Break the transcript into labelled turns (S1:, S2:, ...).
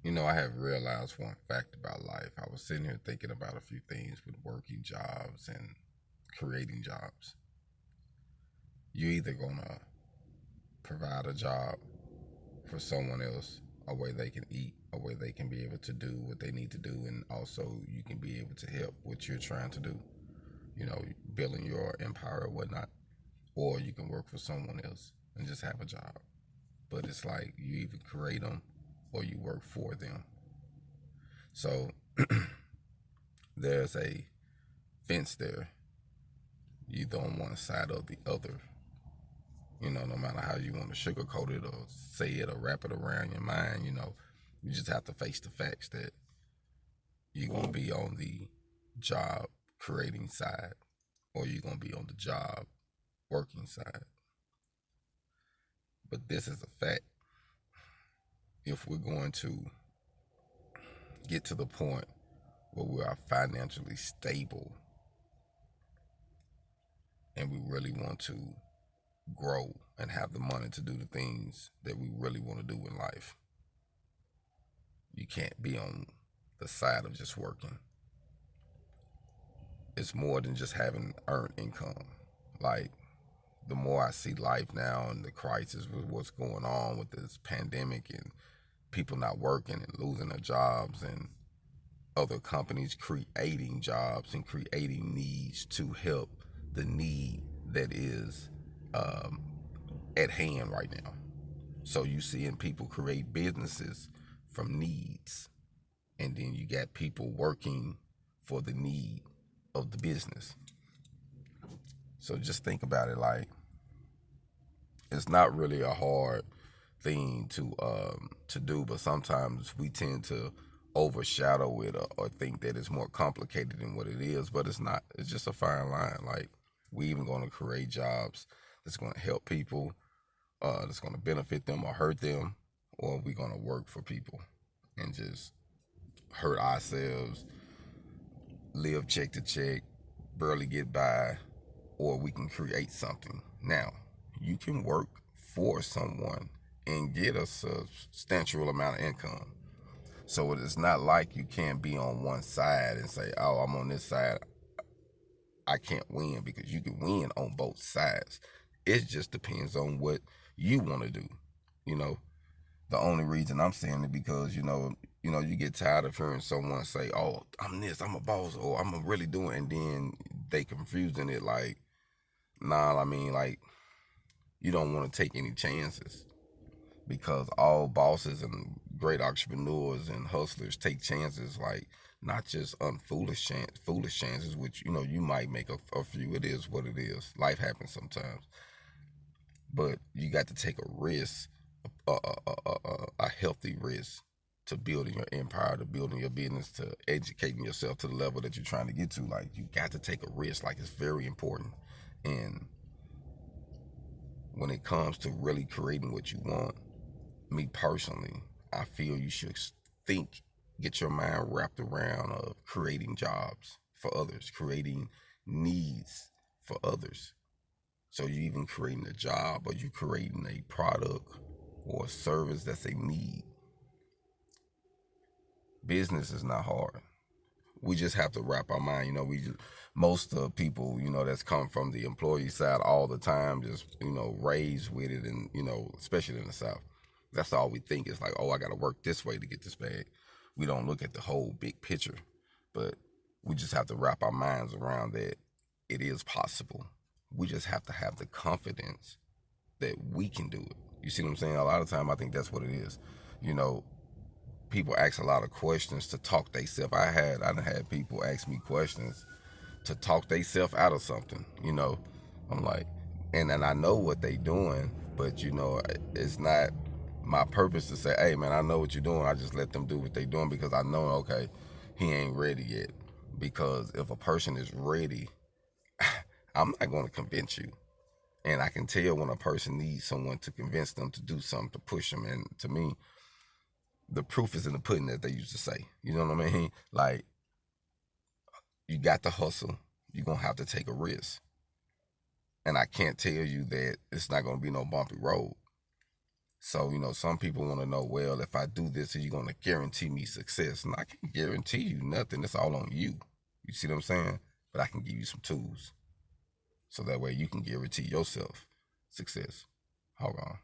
S1: I have realized one fact about life. I was sitting here thinking about a few things with working jobs and creating jobs. You're either going to provide a job for someone else, a way they can eat, a way they can be able to do what they need to do, and also you can be able to help what you're trying to do, you know, building your empire or whatnot. Or you can work for someone else and just have a job. But it's like you either create them or you work for them. So there's a fence there, either on one side or the other. No matter how you want to sugarcoat it or say it or wrap it around your mind, you just have to face the facts that you're going to be on the job creating side or you're going to be on the job working side. But this is a fact. If we're going to get to the point where we are financially stable and we really want to grow and have the money to do the things that we really want to do in life, you can't be on the side of just working. It's more than just having earned income. Like, the more I see life now and the crisis with what's going on with this pandemic and people not working and losing their jobs and other companies creating jobs and creating needs to help the need that is um, at hand right now. So you seeing people create businesses from needs, and then you got people working for the need of the business. So just think about it, like it's not really a hard thing to do, but sometimes we tend to overshadow it or think that it's more complicated than what it is, but it's not. It's just a fine line. Like, we even going to create jobs that's going to help people, that's going to benefit them or hurt them, or we going to work for people and just hurt ourselves, live check to check, barely get by, or we can create something. Now, you can work for someone and get a substantial amount of income. So it's not like you can't be on one side and say, oh, I'm on this side, I can't win, because you can win on both sides. It just depends on what you want to do. You know, the only reason I'm saying it because you get tired of hearing someone say, "Oh, I'm this, I'm a boss, or I'm really doing," and then they confusing it like, "Nah, I mean, like, you don't want to take any chances because all bosses and great entrepreneurs and hustlers take chances, like not just foolish chances, which you might make a few. It is what it is. Life happens sometimes, but you got to take a risk, a healthy risk to building your empire, to building your business, to educating yourself to the level that you're trying to get to. Like, you got to take a risk. Like, it's very important. And when it comes to really creating what you want, me personally, I feel you should think, get your mind wrapped around of creating jobs for others, creating needs for others. So you even creating a job or you creating a product or a service that's a need. Business is not hard. We just have to wrap our mind. Most of the people, that's come from the employee side all the time, just raised with it, and especially in the South, that's all we think is like, oh, I got to work this way to get this bag. We don't look at the whole big picture, but we just have to wrap our minds around that it is possible. We just have to have the confidence that we can do it. You see what I'm saying? A lot of time, I think that's what it is. You know, People ask a lot of questions to talk theyself. I done had people ask me questions to talk theyself out of something. I'm like, and I know what they doing, but it's not my purpose to say, hey man, I know what you're doing. I just let them do what they doing because I know, okay, he ain't ready yet. Because if a person is ready, I'm not going to convince you. And I can tell when a person needs someone to convince them to do something, to push them. And to me, the proof is in the pudding, that they used to say. You know what I mean? Like, you got to hustle. You're going to have to take a risk. And I can't tell you that it's not going to be no bumpy road. So, some people want to know, well, if I do this, are you going to guarantee me success? And I can't guarantee you nothing. It's all on you. You see what I'm saying? But I can give you some tools so that way you can guarantee yourself success. Hold on.